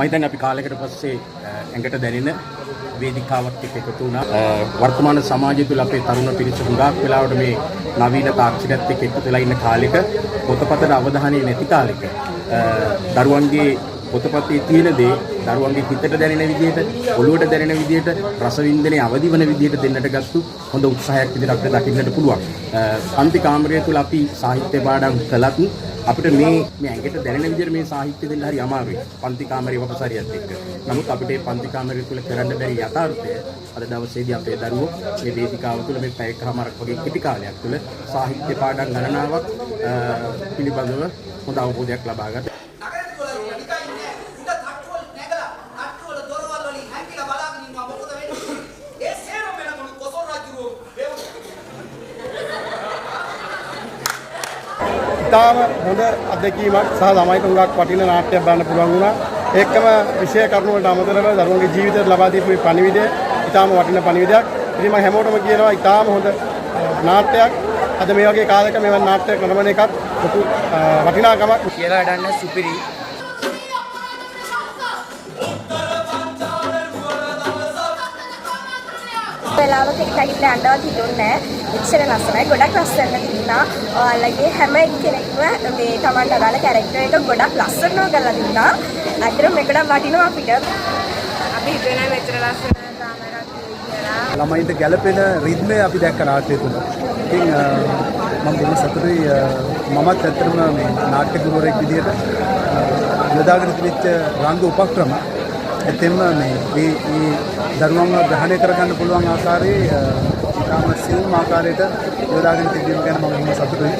හිතන්නේ අපි කාලයකට පස්සේ ඇඟට දැනෙන වේදිකාවක් එක්ක එකතු වුණා. වර්තමාන සමාජය තුළ අපේ තරුණ පිරිස හුඟක් වෙලාවට මේ නවීන තාක්ෂණයත් එක්ක එකතු වෙලා ඉන්න කාලෙක පොතපතට අවධානය නැති කාලෙක දරුවන්ගේ පොතපතේ තියෙන දේ දරුවන්ගේ හිතට දැනෙන විදිහට, ඔළුවට දැනෙන විදිහට, රසවින්දනයේ අවදි වෙන විදිහට දෙන්නට ගත්තු හොඳ උත්සාහයක් විදිහට අපිට දකින්නට පුළුවන්. පන්ති කාමරය තුළ අපි සාහිත්‍ය පාඩම් කළත් අපිට මේ ඇඟට දැනෙන විදිහට මේ සාහිත්‍ය දෙන්න හරි අමාරුයි. පන්ති කාමරයේ වපසරියත් එක්ක. නමුත් අපිට මේ පන්ති කාමරය තුළ කරන්න බැරි යථාර්ථය අද දවසේදී අපේ දරුවෝ මේ වේදිකාව තුළ මේ පැයකමාරක් වගේ කෙටි කාලයක් තුළ සාහිත්‍ය පාඩම් ගණනාවක් පිළිබඳව හොඳ අවබෝධයක් ලබා ගන්න. ඉතාම හොඳ අත්දැකීමක් සහ ළමයිට උඟක් වටින නාට්‍යයක් බලන්න පුළුවන් වුණා. ඒකම විෂය කරුණු වලට අමතරව දරුවන්ගේ ජීවිතයට ලබා දීපු මේ පණිවිඩය ඉතාම වටින පණිවිඩයක්. ඉතින් මම හැමෝටම කියනවා ඉතාම හොඳ නාට්‍යයක්. අද මේ වගේ කාලයක මෙවන් නාට්‍යයක් නරඹන එකත් ලොකු වටිනාකමක් කියලා වැඩන්න සුපිරි. වෙලාවක එකට යන්නවත් හිතුන්නේ නැහැ. ඉච්චර ලස්සනයි. ගොඩක් ලස්සන තිබුණා. ඔයාලගේ හැම කෙනෙක්ම මේ Tamanට අදාළ කැරක්ටර් එක ගොඩක් ලස්සනව කරලා තිබුණා. අතන මේකට වටිනවා අපිට. අපි හිතුවේ මෙච්චර ලස්සන කාමරයක් කියලා. ළමයින්ට ගැළපෙන රිද්මය අපි දැක්ක නාට්‍යය තුළ. ඉතින් මම බොහොම සතුටුයි. මමත් ඇත්තටම මේ නාට්‍ය ගුරුවරයෙක් විදිහට යොදාගෙන තිබිච්ච රංග උපක්‍රම එතෙම මේ දරුවන්ව ග්‍රහණය කරගන්න පුළුවන් ආකාරයේ ඉතාම සියුම් ආකාරයට යොදාගෙන තිබීම ගැන මම බොහොම සතුටුයි.